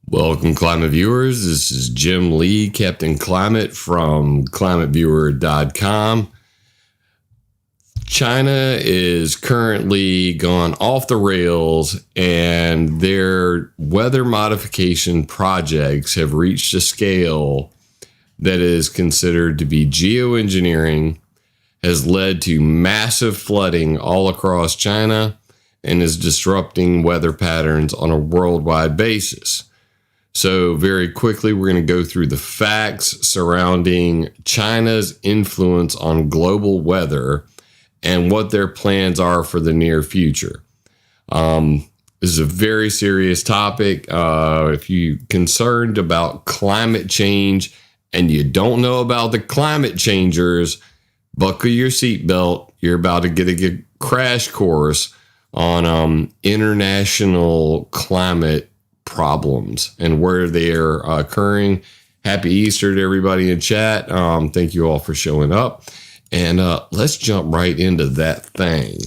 Welcome, Climate Viewers. This is Jim Lee, Captain Climate from ClimateViewer.com. China is currently gone off the rails, and their weather modification projects have reached a scale that is considered to be geoengineering, has led to massive flooding all across China, and is disrupting weather patterns on a worldwide basis. So very quickly, we're going to go through the facts surrounding China's influence on global weather and what their plans are for the near future. This is a very serious topic. If you're concerned about climate change and you don't know about the climate changers, buckle your seatbelt. You're about to get a crash course on international climate problems and where they are occurring. Happy Easter to everybody in chat. Thank you all for showing up. And let's jump right into that thing.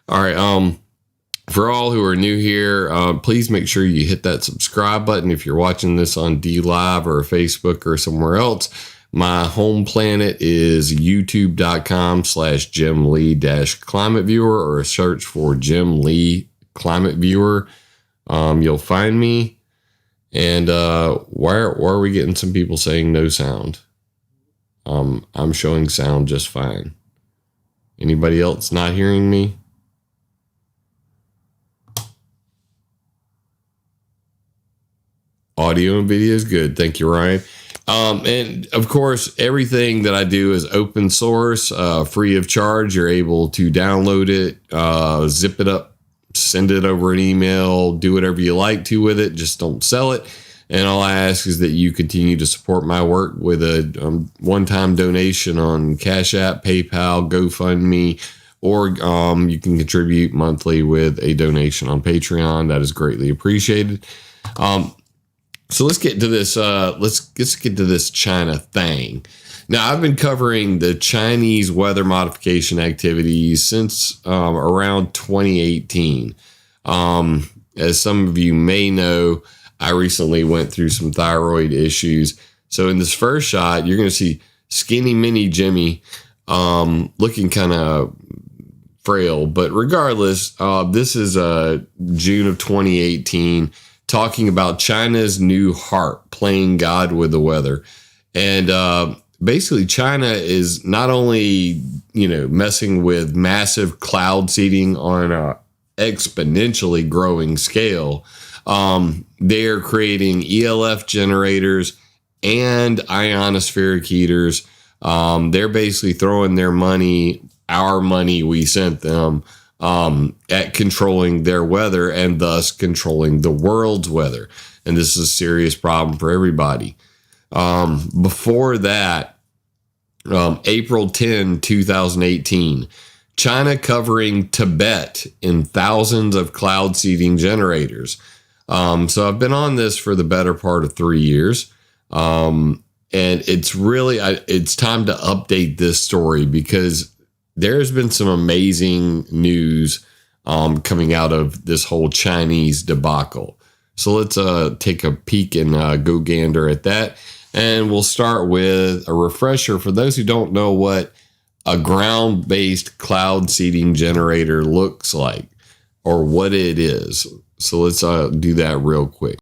All right. For all who are new here, please make sure you hit that subscribe button. If you're watching this on DLive or Facebook or somewhere else, my home planet is youtube.com/Jim Lee-ClimateViewer, or search for Jim Lee Climate Viewer. You'll find me. And why are we getting some people saying no sound? I'm showing sound just fine. Anybody else not hearing me? Audio and video is good. Thank you, Ryan. And of course, everything that I do is open source, free of charge. You're able to download it, zip it up, send it over an email, do whatever you like to with it. Just don't sell it. And all I ask is that you continue to support my work with a one-time donation on Cash App, PayPal, GoFundMe, or you can contribute monthly with a donation on Patreon. That is greatly appreciated. So let's get to this. Let's get to this China thing. Now, I've been covering the Chinese weather modification activities since around 2018. As some of you may know, I recently went through some thyroid issues. So in this first shot, you're going to see skinny mini Jimmy looking kind of frail. But regardless, this is June of 2018, talking about China's new harp, playing God with the weather. And basically, China is not only, messing with massive cloud seeding on an exponentially growing scale. They're creating ELF generators and ionospheric heaters. They're basically throwing their money, our money we sent them, at controlling their weather and thus controlling the world's weather. And this is a serious problem for everybody. Before that, April 10, 2018, China covering Tibet in thousands of cloud seeding generators. So I've been on this for the better part of 3 years. And it's really, it's time to update this story because there's been some amazing news coming out of this whole Chinese debacle. So let's take a peek and go gander at that. And we'll start with a refresher for those who don't know what a ground-based cloud seeding generator looks like or what it is. So let's do that real quick.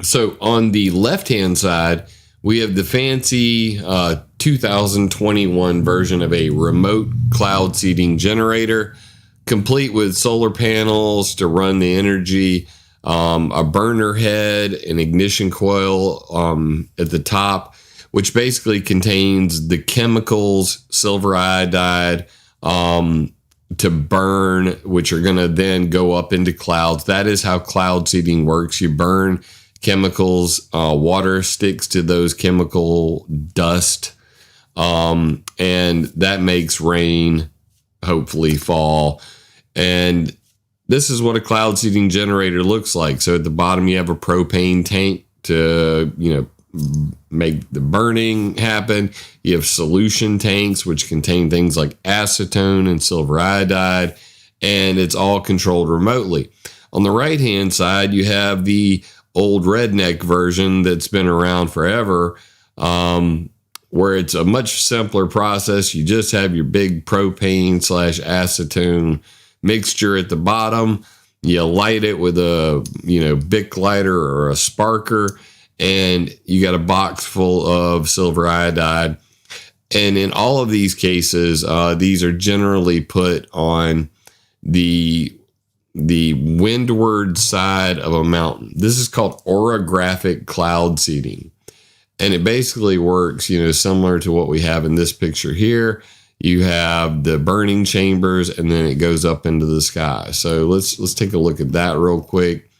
So on the left-hand side, we have the fancy 2021 version of a remote cloud seeding generator, complete with solar panels to run the energy, a burner head, an ignition coil at the top, which basically contains the chemicals, silver iodide, to burn, which are going to then go up into clouds. That is how cloud seeding works. You burn chemicals, water sticks to those chemical dust, and that makes rain hopefully fall. And this is what a cloud seeding generator looks like. So at the bottom, you have a propane tank to, make the burning happen. You have solution tanks, which contain things like acetone and silver iodide, and it's all controlled remotely. On the right-hand side, you have the old redneck version that's been around forever, where it's a much simpler process. You just have your big propane / acetone mixture at the bottom. You light it with a, Bic lighter or a sparker, and you got a box full of silver iodide. And in all of these cases, these are generally put on the windward side of a mountain. This is called orographic cloud seeding. And it basically works, similar to what we have in this picture here. You have the burning chambers, and then it goes up into the sky. So let's take a look at that real quick.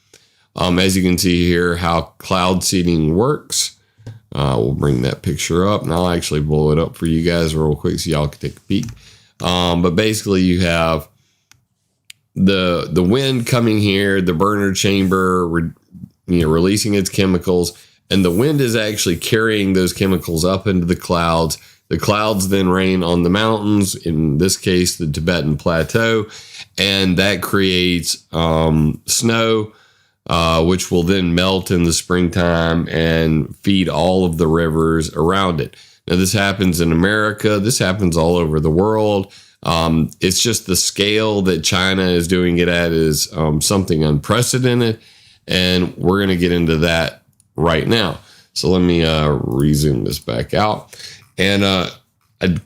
As you can see here, how cloud seeding works. We'll bring that picture up, and I'll actually blow it up for you guys real quick so y'all can take a peek. But basically, you have the wind coming here, the burner chamber, releasing its chemicals. And the wind is actually carrying those chemicals up into the clouds. The clouds then rain on the mountains, in this case, the Tibetan Plateau, and that creates snow, which will then melt in the springtime and feed all of the rivers around it. Now, this happens in America. This happens all over the world. It's just the scale that China is doing it at is something unprecedented, and we're going to get into that right now. So let me resume this back out. And I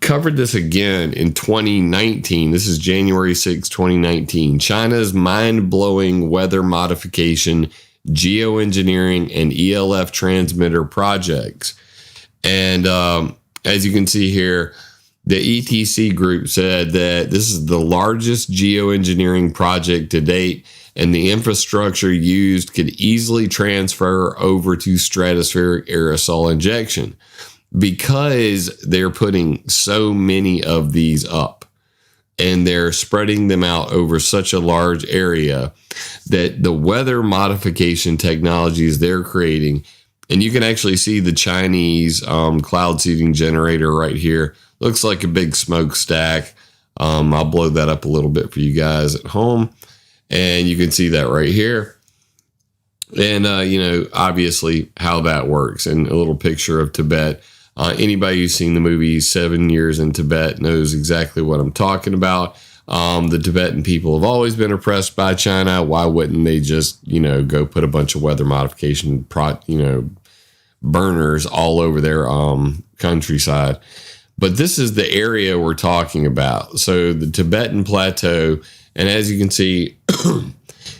covered this again in 2019. This is January 6, 2019. China's mind-blowing weather modification, geoengineering, and ELF transmitter projects. And as you can see here, the ETC group said that this is the largest geoengineering project to date, and the infrastructure used could easily transfer over to stratospheric aerosol injection because they're putting so many of these up and they're spreading them out over such a large area that the weather modification technologies they're creating, and you can actually see the Chinese cloud seeding generator right here. Looks like a big smokestack. I'll blow that up a little bit for you guys at home. And you can see that right here. And, obviously how that works, and a little picture of Tibet. Anybody who's seen the movie 7 Years in Tibet knows exactly what I'm talking about. The Tibetan people have always been oppressed by China. Why wouldn't they just, go put a bunch of weather modification, burners all over their countryside? But this is the area we're talking about. So the Tibetan Plateau, and as you can see,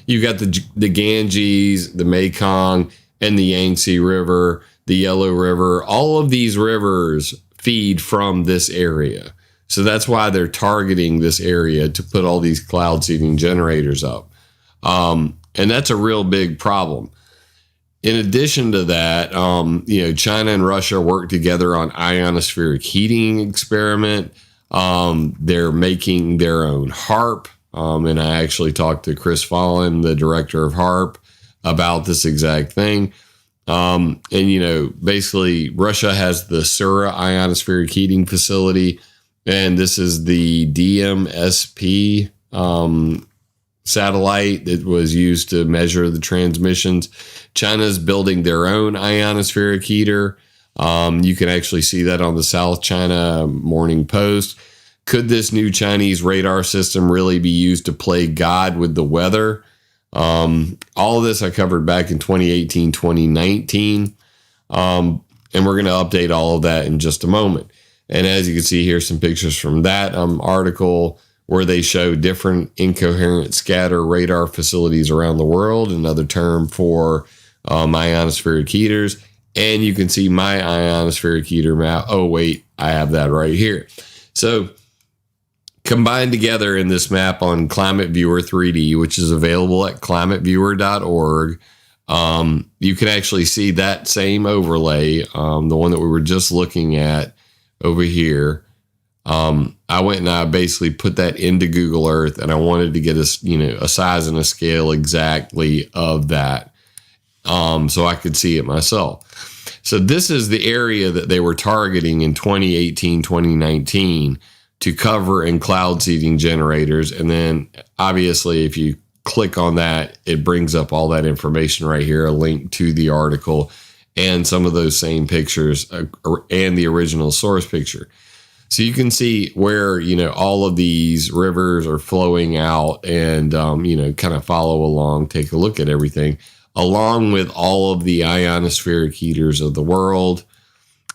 you've got the Ganges, the Mekong, and the Yangtze River, the Yellow River. All of these rivers feed from this area. So that's why they're targeting this area to put all these cloud seeding generators up. And that's a real big problem. In addition to that, China and Russia work together on ionospheric heating experiment. They're making their own HARP. And I actually talked to Chris Fallon, the director of HARP, about this exact thing. Basically Russia has the Sura ionospheric heating facility, and this is the DMSP satellite that was used to measure the transmissions. China's building their own ionospheric heater. You can actually see that on the South China Morning Post. Could this new Chinese radar system really be used to play God with the weather? All of this I covered back in 2018, 2019. And we're going to update all of that in just a moment. And as you can see here, some pictures from that article where they show different incoherent scatter radar facilities around the world, another term for ionospheric heaters. And you can see my ionospheric heater map. Oh, wait, I have that right here. So combined together in this map on ClimateViewer 3D, which is available at climateviewer.org, you can actually see that same overlay, the one that we were just looking at over here. I went and I basically put that into Google Earth, and I wanted to get a size and a scale exactly of that, so I could see it myself. So this is the area that they were targeting in 2018, 2019 to cover in cloud seeding generators. And then obviously if you click on that, it brings up all that information right here, a link to the article and some of those same pictures and the original source picture. So you can see where, all of these rivers are flowing out and, kind of follow along, take a look at everything, along with all of the ionospheric heaters of the world.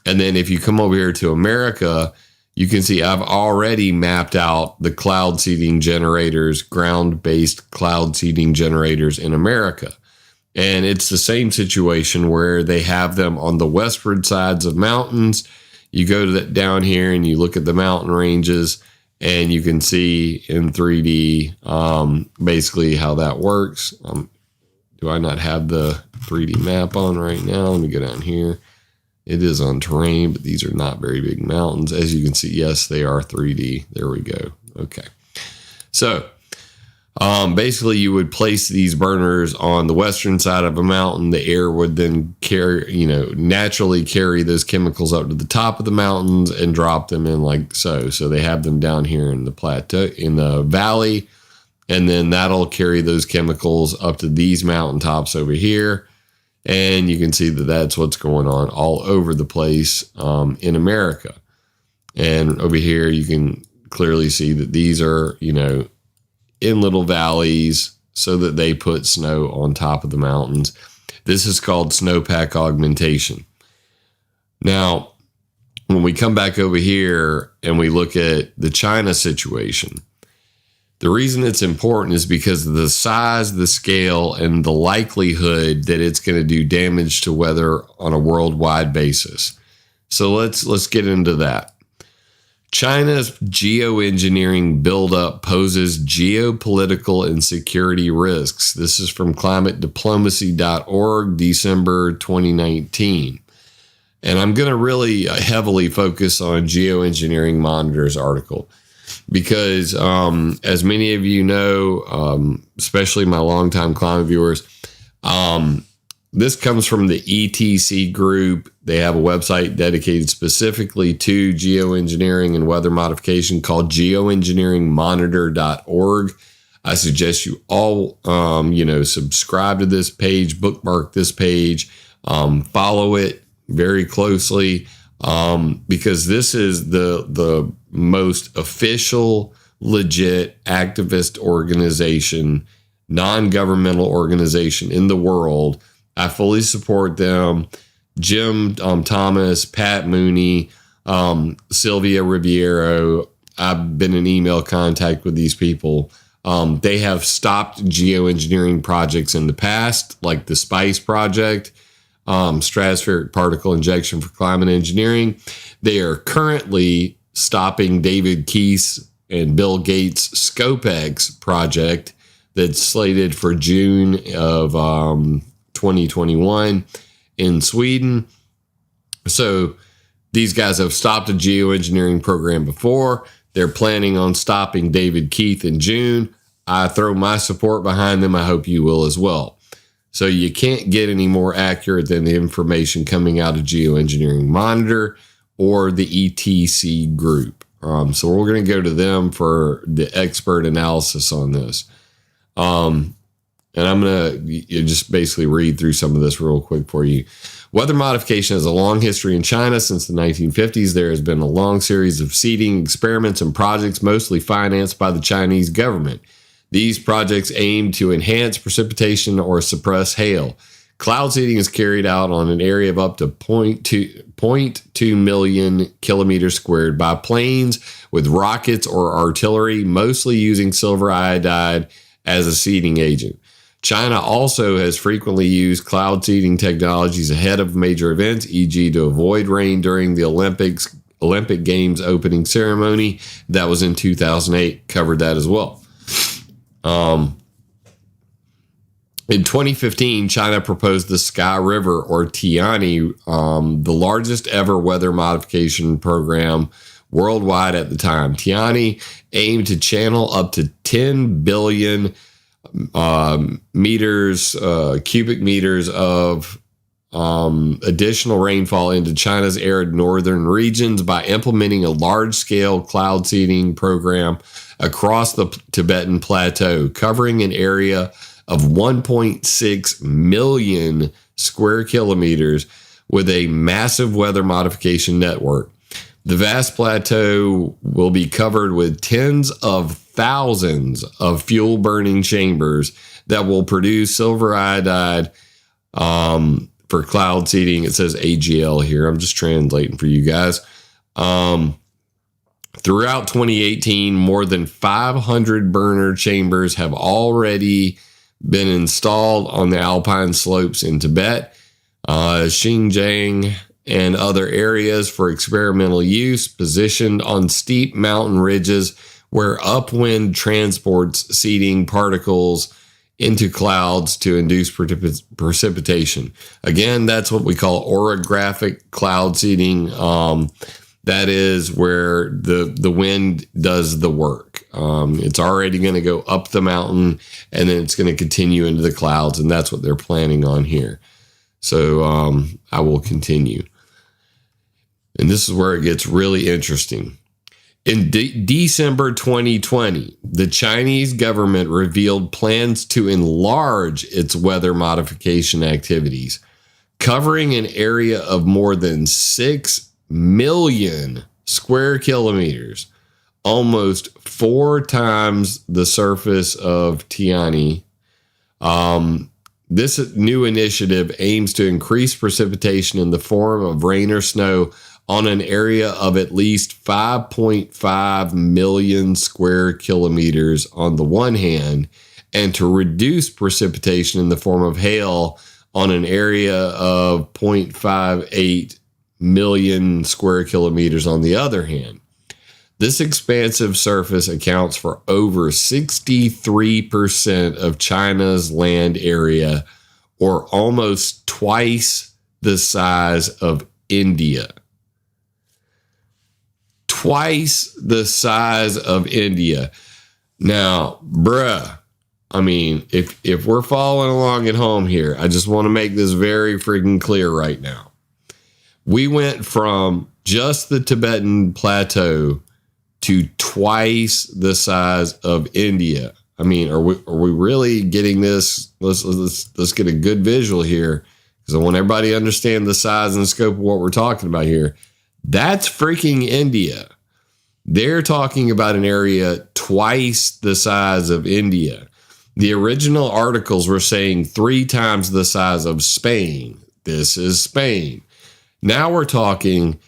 And then if you come over here to America, you can see I've already mapped out the cloud seeding generators, ground-based cloud seeding generators in America. And it's the same situation where they have them on the westward sides of mountains. You go to down here and you look at the mountain ranges, and you can see in 3D basically how that works. Do I not have the 3D map on right now? Let me go down here. It is on terrain, but these are not very big mountains. As you can see, yes, they are 3D. There we go. Okay. So basically you would place these burners on the western side of a mountain. The air would then naturally carry those chemicals up to the top of the mountains and drop them in like so. So they have them down here in the plateau, in the valley, and then that'll carry those chemicals up to these mountaintops over here. And you can see that that's what's going on all over the place in America. And over here, you can clearly see that these are, in little valleys so that they put snow on top of the mountains. This is called snowpack augmentation. Now, when we come back over here and we look at the China situation, the reason it's important is because of the size, the scale, and the likelihood that it's going to do damage to weather on a worldwide basis. So let's get into that. China's geoengineering buildup poses geopolitical and security risks. This is from climatediplomacy.org, December 2019. And I'm going to really heavily focus on Geoengineering Monitor's article. Because as many of you know, especially my longtime climate viewers, this comes from the ETC group. They have a website dedicated specifically to geoengineering and weather modification called geoengineeringmonitor.org. I suggest you all, subscribe to this page, bookmark this page, follow it very closely. Because this is the most official, legit activist organization, non-governmental organization in the world. I fully support them. Jim Thomas, Pat Mooney, Sylvia Riviero. I've been in email contact with these people. They have stopped geoengineering projects in the past, like the SPICE project. Stratospheric particle injection for climate engineering. They are currently stopping David Keith's and Bill Gates' ScopeX project that's slated for June of 2021 in Sweden. So these guys have stopped a geoengineering program before. They're planning on stopping David Keith in June. I throw my support behind them. I hope you will as well. So you can't get any more accurate than the information coming out of Geoengineering Monitor or the ETC group. So we're going to go to them for the expert analysis on this. And I'm going to just basically read through some of this real quick for you. Weather modification has a long history in China. Since the 1950s, there has been a long series of seeding experiments and projects, mostly financed by the Chinese government. These projects aim to enhance precipitation or suppress hail. Cloud seeding is carried out on an area of up to 0.2 million kilometers squared by planes with rockets or artillery, mostly using silver iodide as a seeding agent. China also has frequently used cloud seeding technologies ahead of major events, e.g. to avoid rain during the Olympic Games opening ceremony. That was in 2008, covered that as well. In 2015, China proposed the Sky River, or Tiani, the largest ever weather modification program worldwide at the time. Tiani aimed to channel up to 10 billion cubic meters of additional rainfall into China's arid northern regions by implementing a large-scale cloud seeding program across the Tibetan Plateau, covering an area of 1.6 million square kilometers with a massive weather modification network. The vast plateau will be covered with tens of thousands of fuel-burning chambers that will produce silver iodide for cloud seeding. It says AGL here. I'm just translating for you guys. Throughout 2018, more than 500 burner chambers have already been installed on the alpine slopes in Tibet, Xinjiang, and other areas for experimental use, positioned on steep mountain ridges where upwind transports seeding particles into clouds to induce precipitation. Again, that's what we call orographic cloud seeding. That is where the wind does the work. It's already going to go up the mountain, and then it's going to continue into the clouds, and that's what they're planning on here. So I will continue. And this is where it gets really interesting. In December 2020, the Chinese government revealed plans to enlarge its weather modification activities, covering an area of more than 6 million square kilometers, almost 4 times the surface of Tianyi. This new initiative aims to increase precipitation in the form of rain or snow on an area of at least 5.5 million square kilometers on the one hand, and to reduce precipitation in the form of hail on an area of 0.58 million square kilometers on the other hand. This expansive surface accounts for over 63% of China's land area, or almost twice the size of India. Twice the size of India. Now, I mean, if we're following along at home here, I just want to make this very freaking clear right now. We went from just the Tibetan Plateau to twice the size of India. I mean, are we really getting this? Let's get a good visual here, because I want everybody to understand the size and the scope of what we're talking about here. That's freaking India. They're talking about an area twice the size of India. The original articles were saying 3 times the size of Spain. This is Spain. Now we're talking,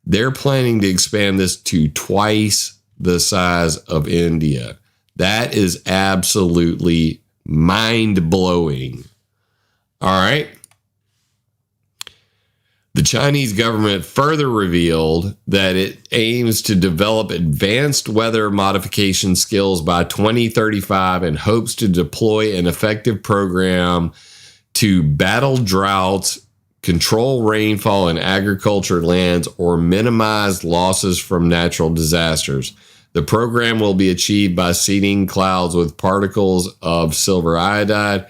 they're planning to expand this to twice the size of India. That is absolutely mind-blowing. All right. The Chinese government further revealed that it aims to develop advanced weather modification skills by 2035 and hopes to deploy an effective program to battle droughts, control rainfall in agriculture lands, or minimize losses from natural disasters. The program will be achieved by seeding clouds with particles of silver iodide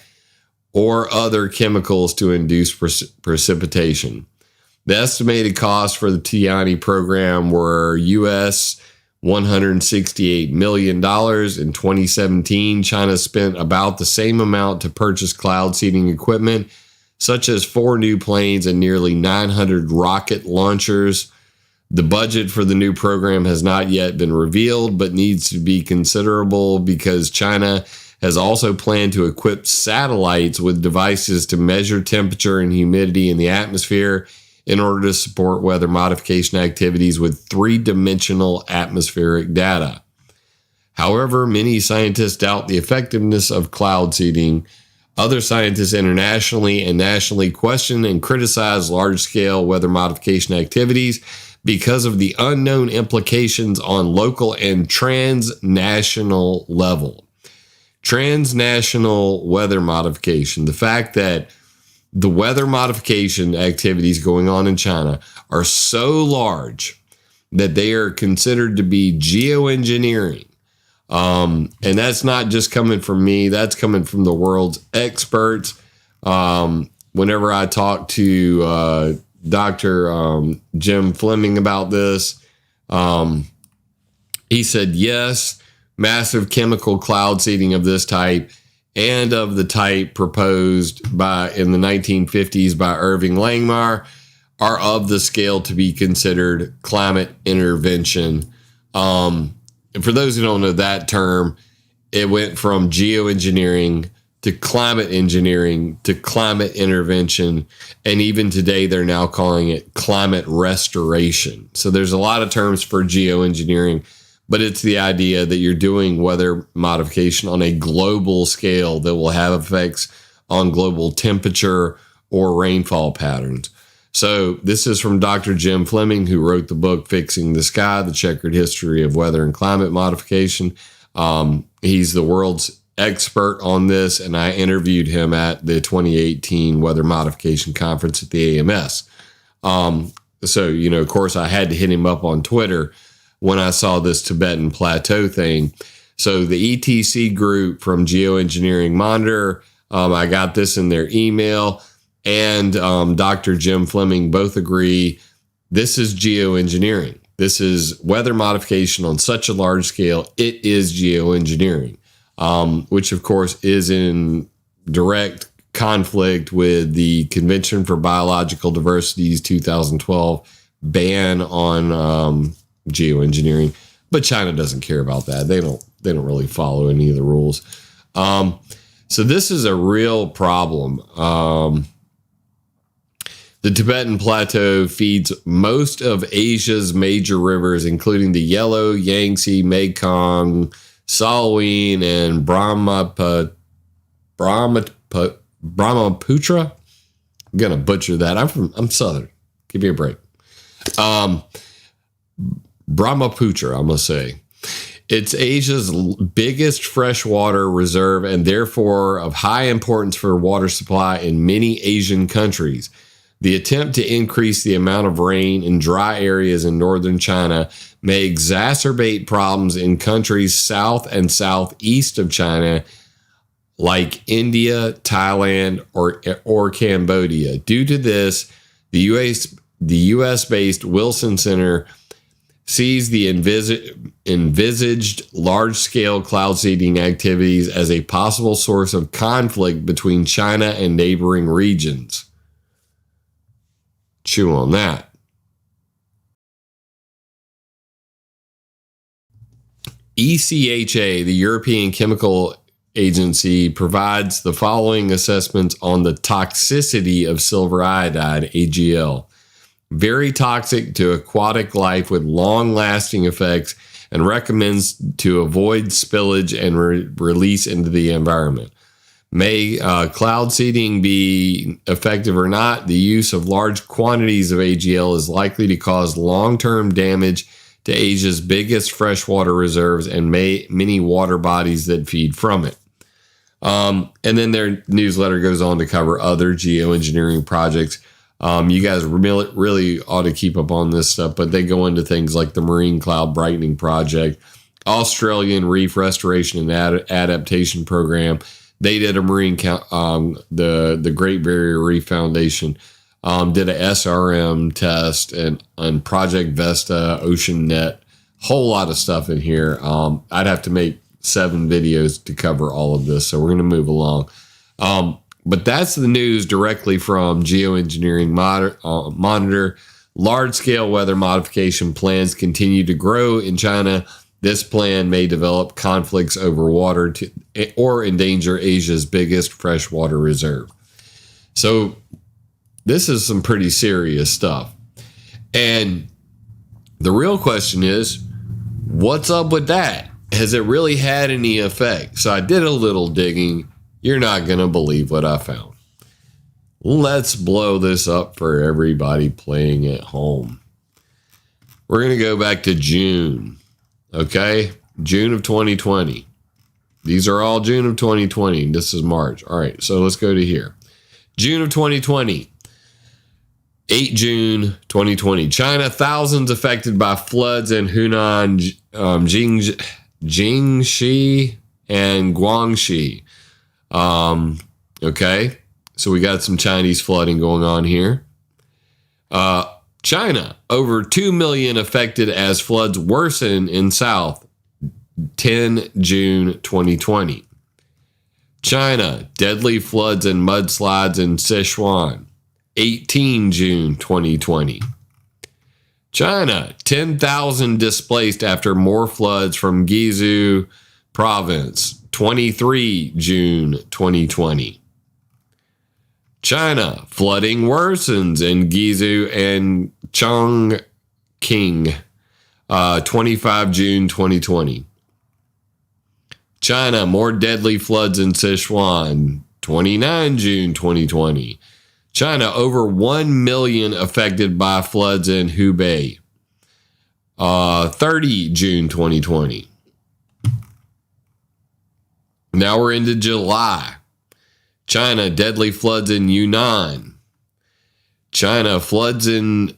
or other chemicals to induce precipitation. The estimated cost for the Tianyi program were US $168 million. In 2017, China spent about the same amount to purchase cloud seeding equipment, such as 4 new planes and nearly 900 rocket launchers. The budget for the new program has not yet been revealed, but needs to be considerable because China has also planned to equip satellites with devices to measure temperature and humidity in the atmosphere in order to support weather modification activities with 3-dimensional atmospheric data. However, many scientists doubt the effectiveness of cloud seeding. Other scientists internationally and nationally question and criticize large-scale weather modification activities because of the unknown implications on local and transnational level. Transnational weather modification, the fact that the weather modification activities going on in China are so large that they are considered to be geoengineering. And that's not just coming from me. That's coming from the world's experts. whenever I talked to Dr. Jim Fleming about this, he said, yes, massive chemical cloud seeding of this type and of the type proposed in the 1950s by Irving Langmuir are of the scale to be considered climate intervention. And for those who don't know that term, it went from geoengineering to climate engineering to climate intervention. And even today, they're now calling it climate restoration. So there's a lot of terms for geoengineering, but it's the idea that you're doing weather modification on a global scale that will have effects on global temperature or rainfall patterns. So this is from Dr. Jim Fleming, who wrote the book, Fixing the Sky, The Checkered History of Weather and Climate Modification. He's the world's expert on this, and I interviewed him at the 2018 Weather Modification Conference at the AMS. So, of course, I had to hit him up on Twitter when I saw this Tibetan Plateau thing. So the ETC group from Geoengineering Monitor, I got this in their email, and Dr. Jim Fleming both agree this is geoengineering. This is weather modification on such a large scale. It is geoengineering, which, of course, is in direct conflict with the Convention for Biological Diversity's 2012 ban on geoengineering. But China doesn't care about that. They don't really follow any of the rules. So this is a real problem. The Tibetan Plateau feeds most of Asia's major rivers, including the Yellow, Yangtze, Mekong, Salween, and Brahmaputra. I'm gonna butcher that. I'm Southern. Give me a break. Brahmaputra, I'm gonna say. It's Asia's biggest freshwater reserve and therefore of high importance for water supply in many Asian countries. The attempt to increase the amount of rain in dry areas in northern China may exacerbate problems in countries south and southeast of China, like India, Thailand, or Cambodia. Due to this, the U.S.-based Wilson Center sees the envisaged large-scale cloud seeding activities as a possible source of conflict between China and neighboring regions. Chew on that. ECHA, the European Chemical Agency, provides the following assessments on the toxicity of silver iodide, AgL. Very toxic to aquatic life with long-lasting effects, and recommends to avoid spillage and release into the environment. May cloud seeding be effective or not, the use of large quantities of AgL is likely to cause long-term damage to Asia's biggest freshwater reserves and many water bodies that feed from it. And then their newsletter goes on to cover other geoengineering projects. You guys really ought to keep up on this stuff, but they go into things like the Marine Cloud Brightening Project, Australian Reef Restoration and Adaptation Program. They did a the Great Barrier Reef Foundation did a SRM test and Project Vesta, OceanNet, whole lot of stuff in here. I'd have to make 7 videos to cover all of this, so we're going to move along. But that's the news directly from Geoengineering Monitor. Large-scale weather modification plans continue to grow in China. This plan may develop conflicts over water or endanger Asia's biggest freshwater reserve. So this is some pretty serious stuff. And the real question is, what's up with that? Has it really had any effect? So I did a little digging. You're not going to believe what I found. Let's blow this up for everybody playing at home. We're going to go back to June. Okay, June of 2020. These are all June of 2020. This is March. All right, so let's go to here. June of 2020. 8 June 2020. China, thousands affected by floods in Hunan, Jingxi, and Guangxi. Okay, So we got some Chinese flooding going on here. China, over 2 million affected as floods worsen in South, 10 June 2020. China, deadly floods and mudslides in Sichuan, 18 June 2020. China, 10,000 displaced after more floods from Guizhou province, 23 June 2020. China, flooding worsens in Guizhou and Chongqing, 25 June 2020. China, more deadly floods in Sichuan, 29 June 2020. China, over 1 million affected by floods in Hubei, 30 June 2020. Now we're into July. China, deadly floods in Yunnan. China, floods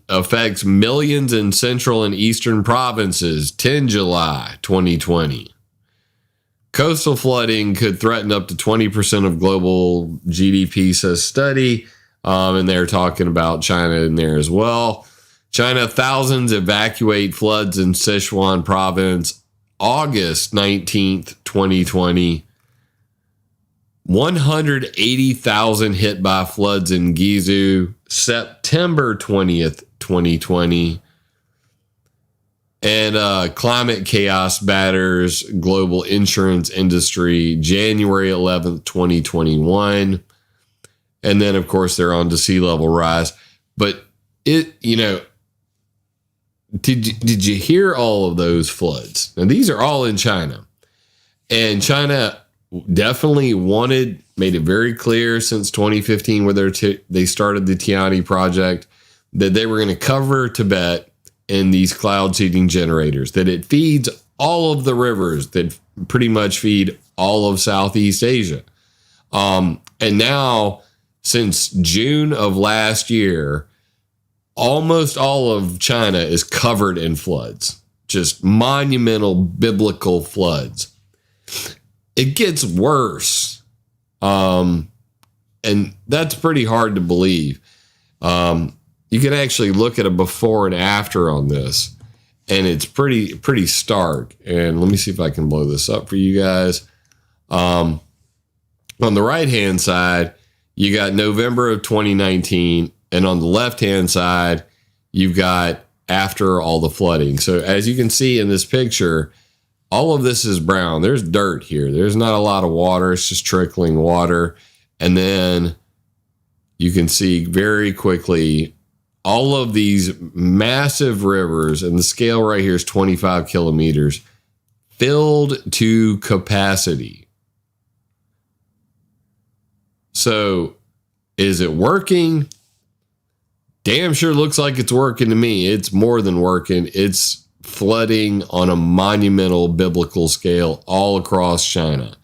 affects millions in central and eastern provinces, 10 July 2020. Coastal flooding could threaten up to 20% of global GDP, says study. And they're talking about China in there as well. China, thousands evacuate floods in Sichuan province, August 19th, 2020. 180,000 hit by floods in Guizhou, September 20th, 2020. And climate chaos batters global insurance industry, January 11th, 2021. And then, of course, they're on to sea level rise. But did you hear all of those floods? Now, these are all in China. And China definitely made it very clear since 2015, where they started the Tiani project, that they were going to cover Tibet in these cloud seeding generators, that it feeds all of the rivers that pretty much feed all of Southeast Asia. And now, since June of last year, almost all of China is covered in floods, just monumental biblical floods. It gets worse. And that's pretty hard to believe. You can actually look at a before and after on this, and it's pretty stark. And let me see if I can blow this up for you guys. On the right-hand side, you got November of 2019, and on the left-hand side, you've got after all the flooding. So as you can see in this picture, all of this is brown. There's dirt here. There's not a lot of water. It's just trickling water. And then you can see very quickly all of these massive rivers, and the scale right here is 25 kilometers, filled to capacity. So is it working? Damn sure looks like it's working to me. It's more than working. It's flooding on a monumental biblical scale all across China.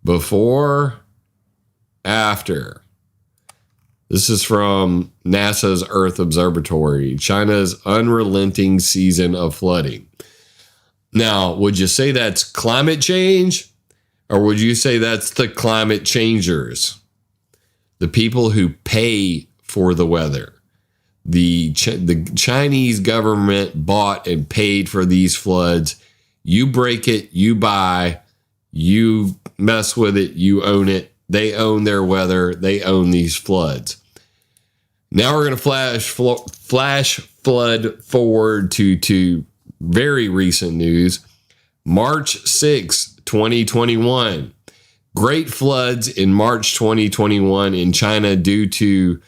Before, after. This is from NASA's Earth Observatory. China's unrelenting season of flooding. Now, would you say that's climate change? Or would you say that's the climate changers? The people who pay for the weather. The Chinese government bought and paid for these floods. You break it, you buy, you mess with it, you own it. They own their weather. They own these floods. Now we're going to flash flood forward to very recent news. March 6, 2021. Great floods in March 2021 in China due to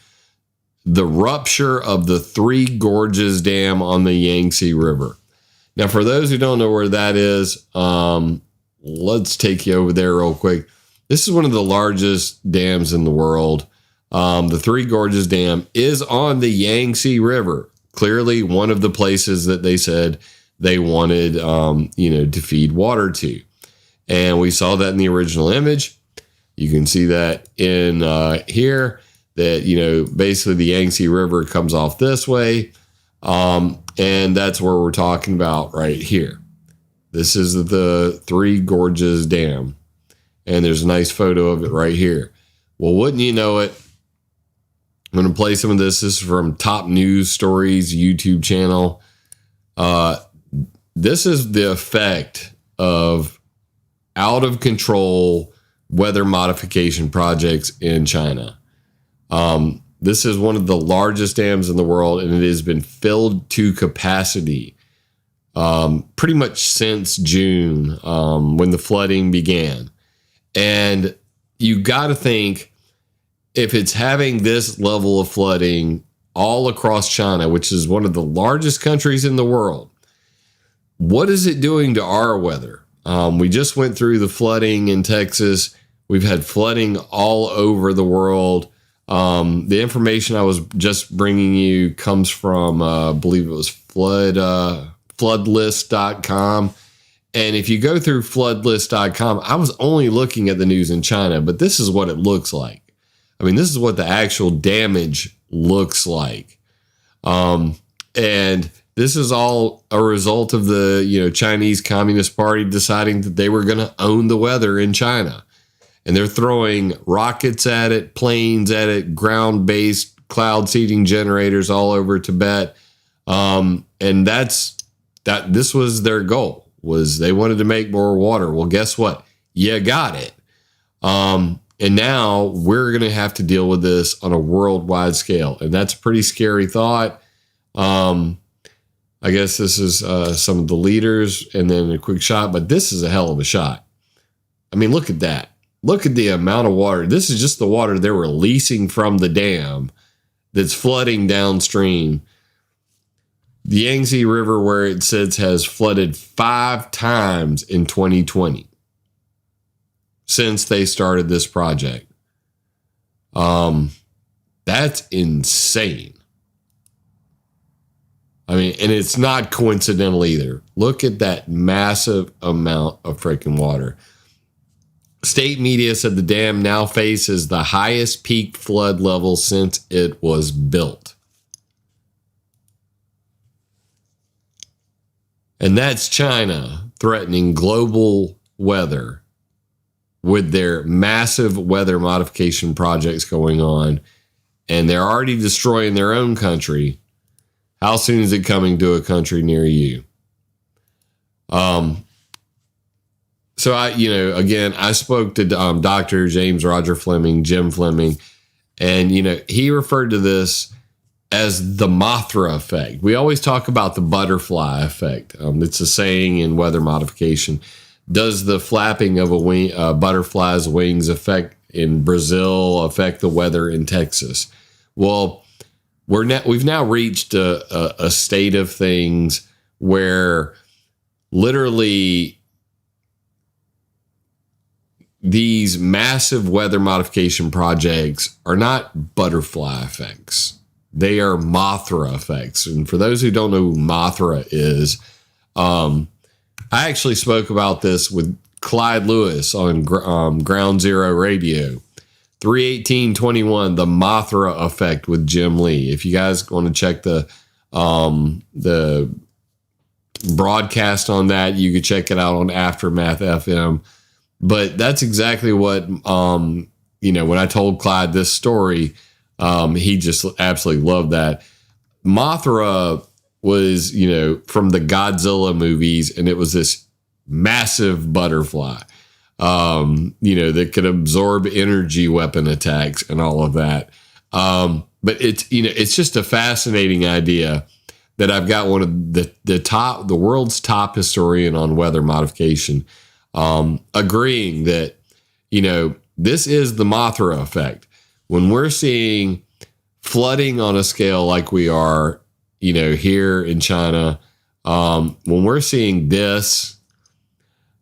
the rupture of the Three Gorges Dam on the Yangtze River. Now, for those who don't know where that is, let's take you over there real quick. This is one of the largest dams in the world. The Three Gorges Dam is on the Yangtze River. Clearly one of the places that they said they wanted, to feed water to. And we saw that in the original image. You can see that in here. That, basically the Yangtze River comes off this way. And that's where we're talking about right here. This is the Three Gorges Dam. And there's a nice photo of it right here. Well, wouldn't you know it? I'm going to play some of this. This is from Top News Stories YouTube channel. This is the effect of out of control weather modification projects in China. This is one of the largest dams in the world, and it has been filled to capacity pretty much since June when the flooding began. And you got to think, if it's having this level of flooding all across China, which is one of the largest countries in the world, what is it doing to our weather? We just went through the flooding in Texas. We've had flooding all over the world. The information I was just bringing you comes from, I believe it was floodlist.com. And if you go through floodlist.com, I was only looking at the news in China, but this is what it looks like. I mean, this is what the actual damage looks like. And this is all a result of the, Chinese Communist Party deciding that they were going to own the weather in China. And they're throwing rockets at it, planes at it, ground-based cloud seeding generators all over Tibet. And this was their goal, was they wanted to make more water. Well, guess what? You got it. And now we're going to have to deal with this on a worldwide scale. And that's a pretty scary thought. I guess this is some of the leaders and then a quick shot, but this is a hell of a shot. I mean, look at that. Look at the amount of water. This is just the water they're releasing from the dam that's flooding downstream. The Yangtze River, where it sits, has flooded 5 times in 2020 since they started this project. That's insane. I mean, and it's not coincidental either. Look at that massive amount of freaking water. State media said the dam now faces the highest peak flood level since it was built. And that's China threatening global weather with their massive weather modification projects going on. And they're already destroying their own country. How soon is it coming to a country near you? So I spoke to Dr. James Roger Fleming, Jim Fleming, and, he referred to this as the Mothra effect. We always talk about the butterfly effect. It's a saying in weather modification. Does the flapping of a butterfly's wings in Brazil affect the weather in Texas? Well, we've now reached a state of things where literally these massive weather modification projects are not butterfly effects. They are Mothra effects. And for those who don't know who Mothra is, I actually spoke about this with Clyde Lewis on Ground Zero Radio. 3/18/21, the Mothra effect with Jim Lee. If you guys want to check the broadcast on that, you can check it out on Aftermath FM. But that's exactly what, when I told Clyde this story, he just absolutely loved that. Mothra was, from the Godzilla movies, and it was this massive butterfly, that could absorb energy weapon attacks and all of that. But it's just a fascinating idea that I've got one of the world's top historian on weather modification, agreeing that, this is the Mothra effect. When we're seeing flooding on a scale like we are, here in China, when we're seeing this,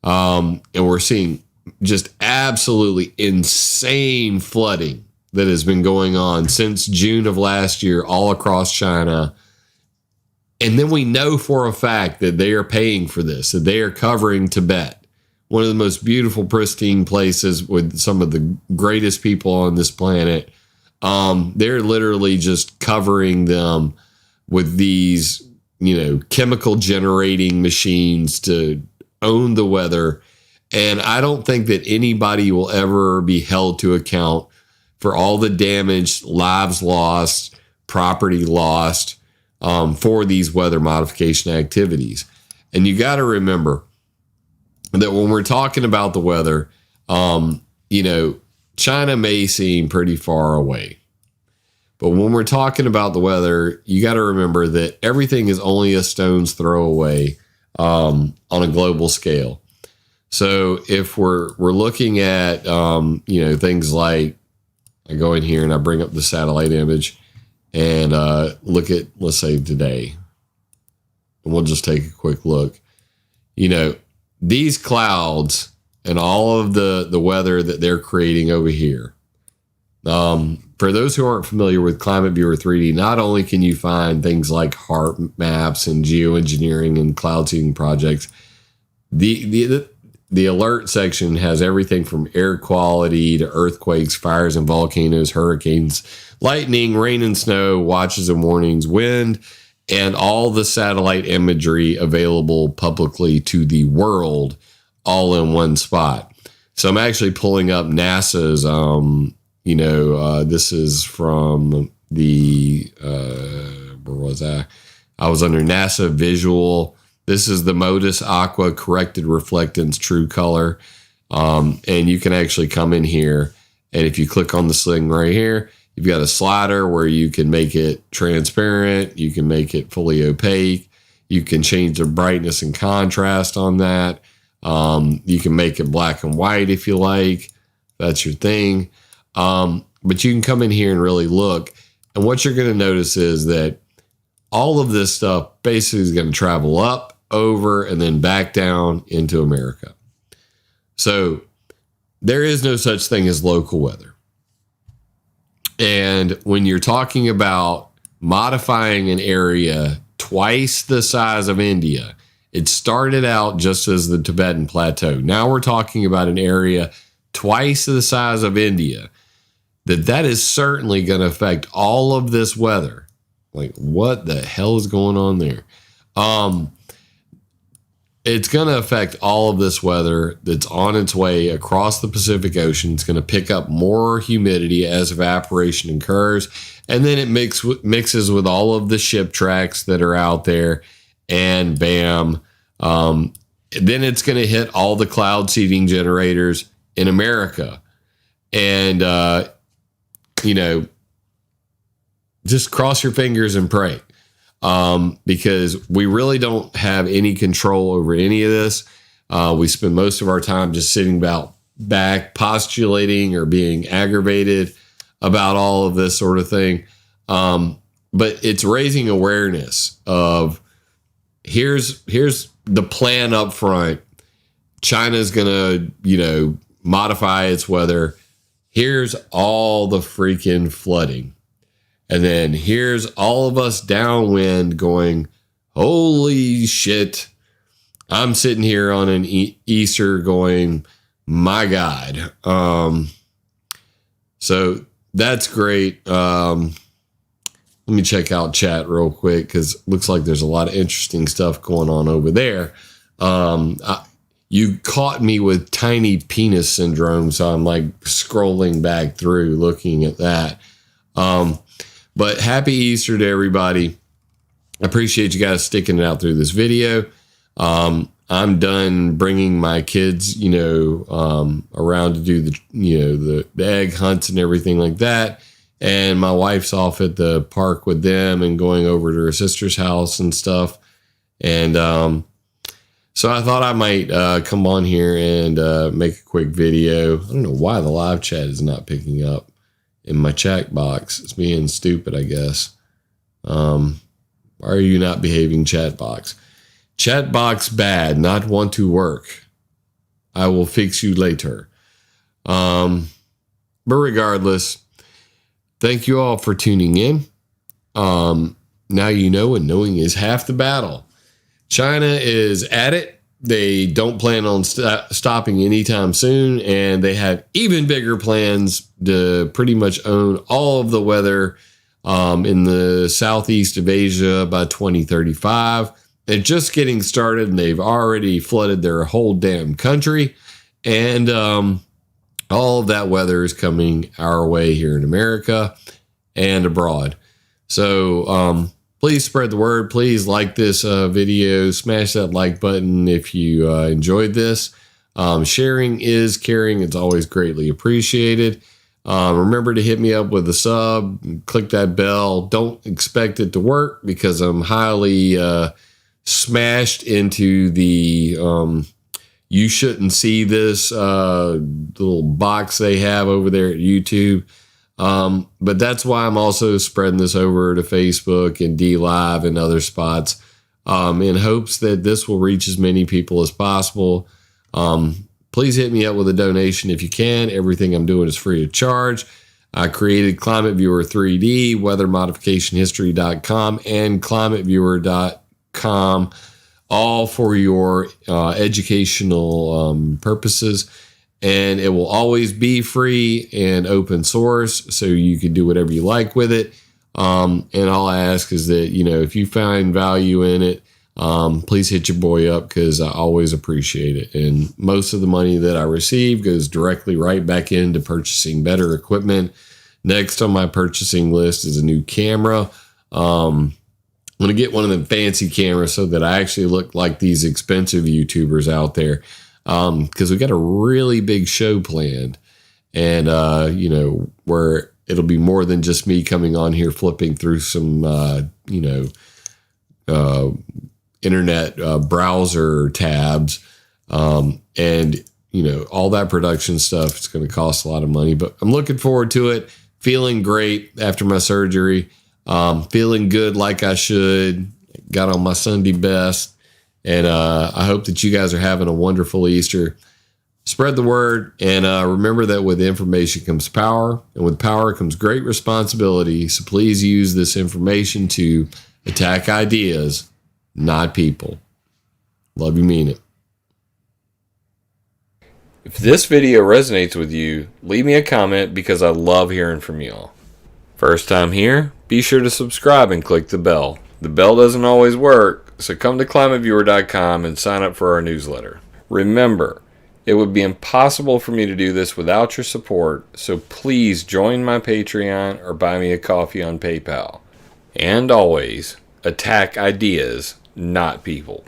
and we're seeing just absolutely insane flooding that has been going on since June of last year all across China. And then we know for a fact that they are paying for this, that they are covering Tibet, one of the most beautiful, pristine places with some of the greatest people on this planet. They're literally just covering them with these, chemical generating machines to own the weather. And I don't think that anybody will ever be held to account for all the damage, lives lost, property lost for these weather modification activities. And you got to remember that when we're talking about the weather, China may seem pretty far away. But when we're talking about the weather, you got to remember that everything is only a stone's throw away on a global scale. So if we're looking at, things like, I go in here and I bring up the satellite image and look at, let's say, today. And we'll just take a quick look. These clouds and all of the weather that they're creating over here. For those who aren't familiar with ClimateViewer 3D, not only can you find things like heart maps and geoengineering and cloud seeding projects, the alert section has everything from air quality to earthquakes, fires and volcanoes, hurricanes, lightning, rain and snow, watches and warnings, wind, and all the satellite imagery available publicly to the world all in one spot. So I'm actually pulling up NASA's, this is from the, where was I? I was under NASA Visual. This is the Modus Aqua Corrected Reflectance True Color. And you can actually come in here, and if you click on this thing right here, you've got a slider where you can make it transparent. You can make it fully opaque. You can change the brightness and contrast on that. You can make it black and white if you like. That's your thing. But you can come in here and really look. And what you're going to notice is that all of this stuff basically is going to travel up, over, and then back down into America. So there is no such thing as local weather. And when you're talking about modifying an area twice the size of India, it started out just as the Tibetan Plateau. Now we're talking about an area twice the size of India. That is certainly going to affect all of this weather. Like, what the hell is going on there? It's going to affect all of this weather that's on its way across the Pacific Ocean. It's going to pick up more humidity as evaporation occurs. And then it mixes with all of the ship tracks that are out there. And bam. Then it's going to hit all the cloud seeding generators in America. And, just cross your fingers and pray. Because we really don't have any control over any of this. We spend most of our time just sitting back postulating or being aggravated about all of this sort of thing. But it's raising awareness of here's the plan up front. China's going to, modify its weather. Here's all the freaking flooding. And then here's all of us downwind going, holy shit. I'm sitting here on an Easter going, my God. So that's great. Let me check out chat real quick because it looks like there's a lot of interesting stuff going on over there. You caught me with tiny penis syndrome, so I'm like scrolling back through looking at that. But happy Easter to everybody. I appreciate you guys sticking it out through this video. I'm done bringing my kids, around to do the egg hunts and everything like that. And my wife's off at the park with them and going over to her sister's house and stuff. And so I thought I might come on here and make a quick video. I don't know why the live chat is not picking up in my chat box. It's being stupid, I guess. Why are you not behaving, chat box? Chat box bad, not want to work. I will fix you later. But regardless, thank you all for tuning in. Now you know, and knowing is half the battle. China is at it. They don't plan on stopping anytime soon, and they have even bigger plans to pretty much own all of the weather in the southeast of Asia by 2035. They're just getting started, and they've already flooded their whole damn country. And all of that weather is coming our way here in America and abroad. So please spread the word. Please like this video. Smash that like button if you enjoyed this. Sharing is caring. It's always greatly appreciated. Remember to hit me up with a sub. Click that bell. Don't expect it to work because I'm highly smashed into the you shouldn't see this little box they have over there at YouTube. But that's why I'm also spreading this over to Facebook and D Live and other spots in hopes that this will reach as many people as possible. Please hit me up with a donation if you can. Everything I'm doing is free of charge. I created ClimateViewer 3D, weathermodificationhistory.com, and ClimateViewer.com, all for your educational purposes. And it will always be free and open source, so you can do whatever you like with it. And all I ask is that, if you find value in it, please hit your boy up because I always appreciate it. And most of the money that I receive goes directly right back into purchasing better equipment. Next on my purchasing list is a new camera. I'm going to get one of them fancy cameras so that I actually look like these expensive YouTubers out there. Because we got a really big show planned, and where it'll be more than just me coming on here flipping through some internet browser tabs, and all that production stuff. It's going to cost a lot of money, but I'm looking forward to it. Feeling great after my surgery, feeling good like I should. Got on my Sunday best. And I hope that you guys are having a wonderful Easter. Spread the word, and remember that with information comes power, and with power comes great responsibility. So please use this information to attack ideas, not people. Love you, mean it. If this video resonates with you, leave me a comment because I love hearing from y'all. First time here, be sure to subscribe and click the bell. The bell doesn't always work, so come to ClimateViewer.com and sign up for our newsletter. Remember, it would be impossible for me to do this without your support, so please join my Patreon or buy me a coffee on PayPal. And always, attack ideas, not people.